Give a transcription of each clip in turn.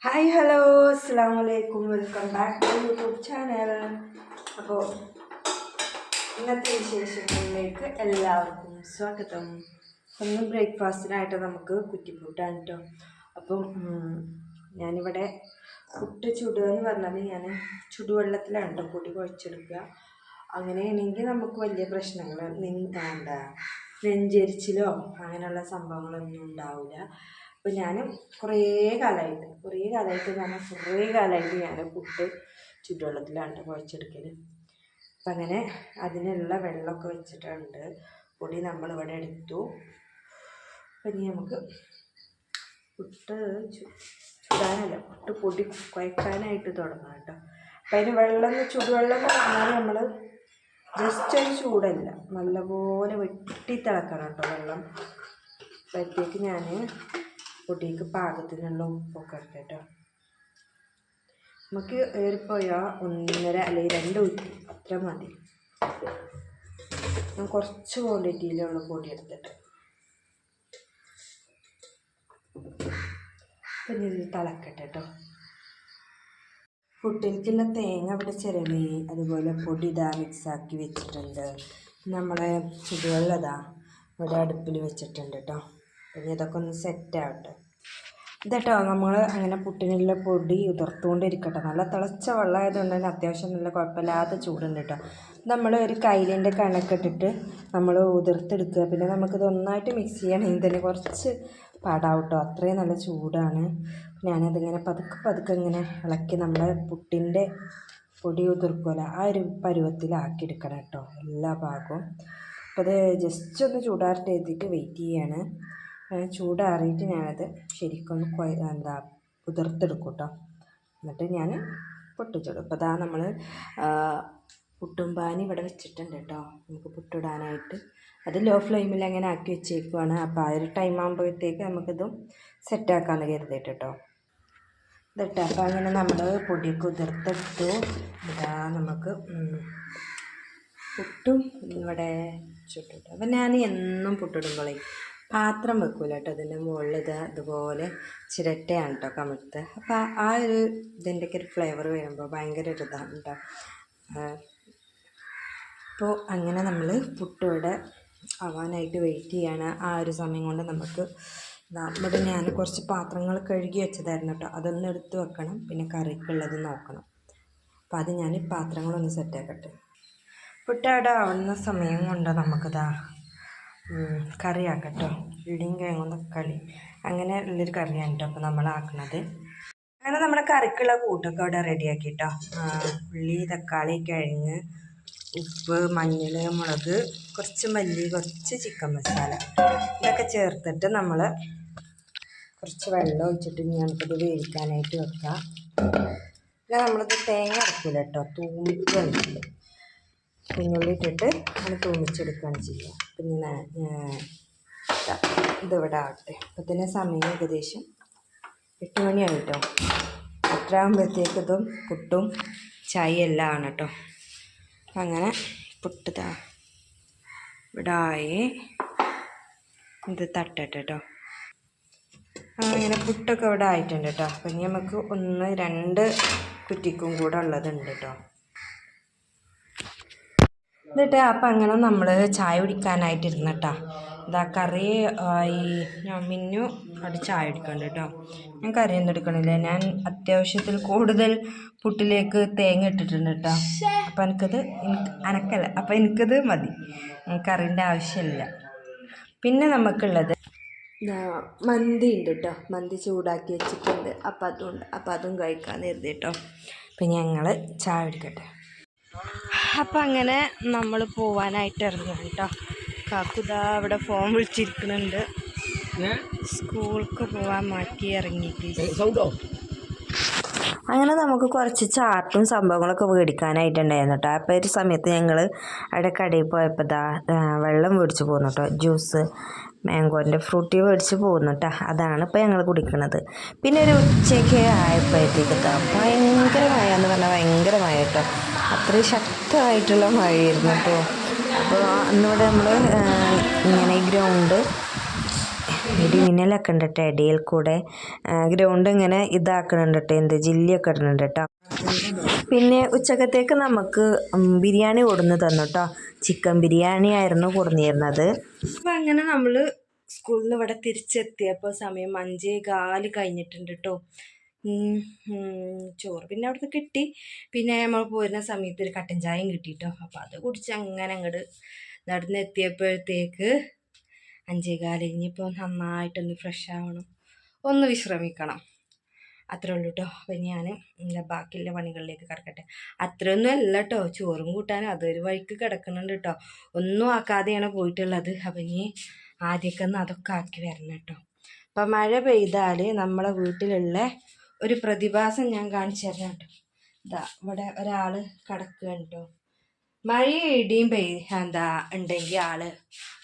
Hi hello അസ്സലാമു അലൈക്കും welcome back to YouTube channel. അപ്പോൾ ഇന്നത്തെ വിശേഷങ്ങളിലേക്ക് എല്ലാവർക്കും സ്വാഗതം. ഒന്ന് ബ്രേക്ക്ഫാസ്റ്റിനായിട്ട് നമുക്ക് കുറ്റിപ്പുട്ടാണ് കേട്ടോ. അപ്പം ഞാനിവിടെ പുട്ട് ചുടുക എന്ന് പറഞ്ഞാൽ ഞാൻ ചുടുവെള്ളത്തിലാണ് കേട്ടോ പൊടി കുഴച്ചെടുക്കുക. അങ്ങനെയാണെങ്കിൽ നമുക്ക് വലിയ പ്രശ്നങ്ങൾ എന്താ നെഞ്ചരിച്ചിലോ അങ്ങനെയുള്ള സംഭവങ്ങളൊന്നും ഉണ്ടാവില്ല. അപ്പോൾ ഞാൻ കുറേ കാലമായിട്ട് ഞാൻ പുട്ട് ചുടുവെള്ളത്തിലാണ് കുഴച്ചെടുക്കൽ. അപ്പം അങ്ങനെ അതിനുള്ള വെള്ളമൊക്കെ വെച്ചിട്ടുണ്ട്. പൊടി നമ്മളിവിടെ എടുത്തു. അപ്പം ഇനി നമുക്ക് പുട്ട് ചുടാനല്ല, പുട്ട് പൊടി കുഴക്കാനായിട്ട് തുടങ്ങാം കേട്ടോ. അപ്പം അതിന് ചുടുവെള്ളം എന്ന് പറഞ്ഞാൽ നമ്മൾ ജസ്റ്റ് ഒരു ചൂടല്ല, നല്ലപോലെ വെട്ടി തിളക്കണം കേട്ടോ വെള്ളം. അപ്പോഴത്തേക്ക് ഞാൻ പൊടിക്ക് പാകത്തിനുള്ള ഉപ്പൊക്കെ ഇട്ട് കേട്ടോ. നമുക്ക് ഏറിപ്പോയാൽ 1.5 അല്ലെങ്കിൽ 2 കുറ്റി അത്ര മതി. ഞാൻ കുറച്ച് ക്വാണ്ടിറ്റിയിലുള്ള പൊടി എടുത്തിട്ട് പിന്നെ ഇത് തിളക്കട്ടെ കേട്ടോ. പുട്ടിലേക്കുള്ള തേങ്ങ ഇവിടെ ചിരവി, അതുപോലെ പൊടി മിക്സാക്കി വെച്ചിട്ടുണ്ട്. നമ്മളെ ചുടുവെള്ളം ഇവിടെ അടുപ്പിൽ വെച്ചിട്ടുണ്ട് കേട്ടോ. പിന്നെ ഇതൊക്കെ ഒന്ന് സെറ്റാവട്ടെ. ഇതേട്ടോ നമ്മൾ അങ്ങനെ പുട്ടിനുള്ള പൊടി ഉതിർത്തുകൊണ്ടിരിക്കട്ടെ. നല്ല തിളച്ച വെള്ളമായതുകൊണ്ട് തന്നെ അത്യാവശ്യം നല്ല കുഴപ്പമില്ലാത്ത ചൂടുണ്ട് കേട്ടോ. നമ്മൾ ഒരു കയ്യിലിൻ്റെ കണക്കിട്ടിട്ട് നമ്മൾ ഉതിർത്തെടുക്കുക. പിന്നെ നമുക്കിത് ഒന്നായിട്ട് മിക്സ് ചെയ്യണമെങ്കിൽ തന്നെ കുറച്ച് പാടാവും കേട്ടോ, അത്രയും നല്ല ചൂടാണ്. ഞാനതിങ്ങനെ പതുക്കെ ഇങ്ങനെ ഇളക്കി നമ്മുടെ പുട്ടിൻ്റെ പൊടി ഉതിർക്കുമല്ലോ ആ ഒരു പരുവത്തിലാക്കിയെടുക്കണം കേട്ടോ എല്ലാ ഭാഗവും. അപ്പോൾ അത് ജസ്റ്റ് ഒന്ന് ചൂടാറിട്ട് എഴുതിയിട്ട് വെയിറ്റ് ചെയ്യാണ്. ചൂടാറിയിട്ട് ഞാനത് ശരിക്കൊന്ന് ഉതിർത്തെടുക്കും കേട്ടോ. എന്നിട്ട് ഞാൻ പൊട്ടിച്ചിടും. അപ്പോൾ അതാ നമ്മൾ പുട്ടും പാനി ഇവിടെ വെച്ചിട്ടുണ്ട് കേട്ടോ, നമുക്ക് പുട്ടിടാനായിട്ട്. അത് ലോ ഫ്ലെയിമിൽ അങ്ങനെ ആക്കി വെച്ചേക്കുവാണ്. അപ്പോൾ ആ ഒരു ടൈം ആകുമ്പോഴത്തേക്ക് നമുക്കിതും സെറ്റാക്കാമെന്ന് കരുതിയിട്ട് കേട്ടോ. ഇതിട്ട് അപ്പോൾ അങ്ങനെ നമ്മൾ പൊടിയൊക്കെ ഉതിർത്തെടുത്തു. ഇതാ നമുക്ക് പുട്ടും ഇവിടെ ചുട്ടിട്ടു. അപ്പം ഞാൻ എന്നും പുട്ടിടുമ്പോഴേ പാത്രം വെക്കൂല കേട്ടോ. അതിൻ്റെ മുകളിൽ ഇതുപോലെ ചിരട്ടയാണ് കേട്ടോ കമിഴ്ത്ത്. അപ്പോൾ ആ ഒരു ഇതിൻ്റെയൊക്കെ ഒരു ഫ്ലേവർ വരുമ്പോൾ ഭയങ്കര ഒരു ഇതാണ് കേട്ടോ. അപ്പോൾ അങ്ങനെ നമ്മൾ പുട്ടിവിടെ ആവാനായിട്ട് വെയിറ്റ് ചെയ്യാണ്. ആ ഒരു സമയം കൊണ്ട് നമുക്ക് ഇവിടെ ഞാൻ കുറച്ച് പാത്രങ്ങൾ കഴുകി വെച്ചതായിരുന്നു കേട്ടോ, അതൊന്ന് എടുത്ത് വെക്കണം. പിന്നെ കറിക്കുള്ളത് നോക്കണം. അപ്പോൾ അത് ഞാൻ പാത്രങ്ങളൊന്ന് സെറ്റാക്കട്ടെ. പുട്ടവിടെ ആവുന്ന സമയം കൊണ്ട് നമുക്കിതാ കറിയാക്കട്ടോ. ഇടിയും കിഴങ്ങും തക്കാളി അങ്ങനെ ഉള്ളൊരു കറിയാണ് കേട്ടോ അപ്പോൾ നമ്മളാക്കുന്നത്. അങ്ങനെ നമ്മുടെ കറിക്കുള്ള കൂട്ടൊക്കെ അവിടെ റെഡിയാക്കി കേട്ടോ. ഉള്ളി, തക്കാളി, കിഴങ്ങ്, ഉപ്പ്, മഞ്ഞൾ, മുളക്, കുറച്ച് മല്ലി, കുറച്ച് ചിക്കൻ മസാല ഇതൊക്കെ ചേർത്തിട്ട് നമ്മൾ കുറച്ച് വെള്ളം ഒഴിച്ചിട്ട് നമുക്കിത് വേവിക്കാനായിട്ട് വെക്കാം. പിന്നെ നമ്മളിത് തേങ്ങ അരക്കില്ല കേട്ടോ, തൂമിക്കുകയാണ്. കുഞ്ഞുള്ളി ഇട്ടിട്ട് നമ്മൾ തൂമിച്ചെടുക്കുകയാണ് ചെയ്യുക. പിന്നെ ഇതിവിടെ ആവട്ടെ. അപ്പോൾ തന്നെ സമയം ഏകദേശം 8 മണിയായി കേട്ടോ. 8 ആകുമ്പോഴത്തേക്ക് ഇതും പുട്ടും ചായ എല്ലാം ആണ് കേട്ടോ. അങ്ങനെ പുട്ട് ഇവിടെ ആയി. ഇത് തട്ടട്ടെ കേട്ടോ. അങ്ങനെ പുട്ടൊക്കെ ഇവിടെ ആയിട്ടുണ്ട് കേട്ടോ. അപ്പം ഇനി നമുക്ക് 1-2 കുറ്റിക്കും കൂടെ ഉള്ളതുണ്ട് കേട്ടോ. എന്നിട്ട് അപ്പം അങ്ങനെ നമ്മൾ ചായ കുടിക്കാനായിട്ടിരുന്നു കേട്ടോ. ഇതാ കറി ആയി. ഞാൻ മിന്നു അവിടെ ചായ കുടിക്കുന്നുണ്ട് കേട്ടോ. ഞാൻ കറിയൊന്നും എടുക്കണില്ല, ഞാൻ അത്യാവശ്യത്തിൽ കൂടുതൽ പുട്ടിലേക്ക് തേങ്ങ ഇട്ടിട്ടുണ്ട് കേട്ടോ. അപ്പം എനിക്കത് മതി, കറിൻ്റെ ആവശ്യമില്ല. പിന്നെ നമുക്കുള്ളത് മന്തി ഉണ്ട് കേട്ടോ. മന്തി ചൂടാക്കി വെച്ചിട്ടുണ്ട്. അപ്പം അതും കഴിക്കാമെന്ന് കരുതി കേട്ടോ. അപ്പം ഞങ്ങൾ ചായ കുടിക്കട്ടെ. അപ്പം അങ്ങനെ നമ്മൾ പോവാനായിട്ട് ഇറങ്ങും കേട്ടോ. കാക്കുതാ ഇവിടെ ഫോൺ വിളിച്ചിരിക്കുന്നുണ്ട്. സ്കൂൾക്ക് പോവാൻ മാറ്റി ഇറങ്ങിയിട്ട് അങ്ങനെ നമുക്ക് കുറച്ച് ചാർട്ടും സംഭവങ്ങളൊക്കെ മേടിക്കാനായിട്ടുണ്ടായിരുന്നു കേട്ടോ. അപ്പോൾ ഒരു സമയത്ത് ഞങ്ങൾ അവിടെ കടയിൽ പോയപ്പോൾ വെള്ളം മേടിച്ച് പോകുന്നു കേട്ടോ. ജ്യൂസ് മാംഗോൻ്റെ ഫ്രൂട്ടി മേടിച്ച് പോകുന്നു കേട്ടോ. അതാണ് ഇപ്പോൾ ഞങ്ങൾ കുടിക്കുന്നത്. പിന്നെ ഒരു ഉച്ചയ്ക്ക് ആയപ്പോഴത്തേക്ക് ഭയങ്കര മഴ എന്ന് പറഞ്ഞാൽ ഭയങ്കര മഴ കേട്ടോ. അത്രയും ശക്തമായിട്ടുള്ള മഴയായിരുന്നു കേട്ടോ. അപ്പോൾ അന്നിവിടെ നമ്മൾ ഇങ്ങനെ ഗ്രൗണ്ട് ഇടിമിന്നലൊക്കെ ഉണ്ട് കേട്ടോ ഇടയിൽ കൂടെ. ഗ്രൗണ്ട് ഇങ്ങനെ ഇതാക്കണുണ്ട് കേട്ടോ, എന്ത് ജില്ലിയൊക്കെ ഇടുന്നുണ്ട് കേട്ടോ. പിന്നെ ഉച്ചക്കത്തേക്ക് നമുക്ക് ബിരിയാണി കൊടുന്ന് തന്നു കേട്ടോ. ചിക്കൻ ബിരിയാണി ആയിരുന്നു കൊടുന്നിരുന്നത്. അപ്പം അങ്ങനെ നമ്മൾ സ്കൂളിൽ നിന്ന് ഇവിടെ തിരിച്ചെത്തിയപ്പോൾ സമയം 5:15 കഴിഞ്ഞിട്ടുണ്ട് കേട്ടോ. ചോറ് പിന്നെ അവിടുന്ന് കിട്ടി. പിന്നെ നമ്മൾ പോരുന്ന സമയത്ത് ഒരു കട്ടൻ ചായയും കിട്ടിയിട്ടോ. അപ്പോൾ അത് കുടിച്ച് അങ്ങനെ അങ്ങോട്ട് നടന്നെത്തിയപ്പോഴത്തേക്ക് 5:15. ഇനിയിപ്പോൾ നന്നായിട്ടൊന്ന് ഫ്രഷ് ആവണം, ഒന്ന് വിശ്രമിക്കണം, അത്രേ ഉള്ളൂ കേട്ടോ. അപ്പം ഞാൻ എൻ്റെ ബാക്കിയുള്ള പണികളിലേക്ക് കിടക്കട്ടെ. അത്രയൊന്നും അല്ല കേട്ടോ, ചോറും കൂട്ടാനും അതൊരു വഴിക്ക് കിടക്കുന്നുണ്ട് കേട്ടോ. ഒന്നും ആക്കാതെയാണ് പോയിട്ടുള്ളത്. അപ്പം ഇനി ആദ്യമൊക്കെ ഒന്ന് അതൊക്കെ ആക്കി വരണം കേട്ടോ. അപ്പം മഴ പെയ്താൽ നമ്മളെ വീട്ടിലുള്ള ഒരു പ്രതിഭാസം ഞാൻ കാണിച്ചു തരാം കേട്ടോ. ഇതാ ഇവിടെ ഒരാൾ കിടക്കുകയാണ് കേട്ടോ. മഴയും ഇടിയും ഉണ്ടെങ്കിൽ ആള്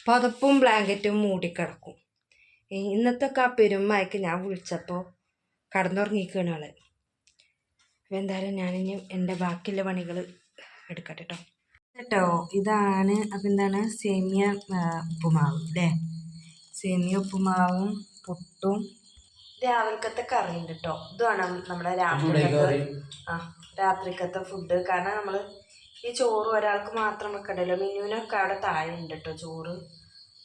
പുതപ്പും ബ്ലാങ്കറ്റും മൂടിക്കിടക്കും. ഇന്നത്തൊക്കെ ആ പെരുമഴയ്ക്ക് ഞാൻ വിളിച്ചപ്പോൾ കടന്നുറങ്ങിക്കുകയാണ് ആള്. അപ്പം എന്തായാലും ഞാനിനി എൻ്റെ ബാക്കിയുള്ള പണികൾ എടുക്കട്ടെ കേട്ടോ. ഇതാണ് അപ്പം എന്താണ് സേമിയ ഉപ്പുമാവ് അല്ലേ. സേമിയ ഉപ്പുമാവും പുട്ടും രാവിലത്തെ കറിയുണ്ട് കേട്ടോ. ഇതാണ് നമ്മുടെ രാത്രിക്കത്തെ ഫുഡ്. കാരണം നമ്മൾ ഈ ചോറ് ഒരാൾക്ക് മാത്രം വെക്കണ്ടല്ലോ, മിനുവിനൊക്കെ അവിടെ താഴെ ഉണ്ട് കേട്ടോ ചോറ്.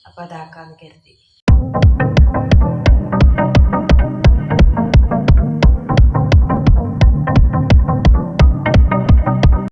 അപ്പോൾ അതാക്കാന്ന് കരുതി.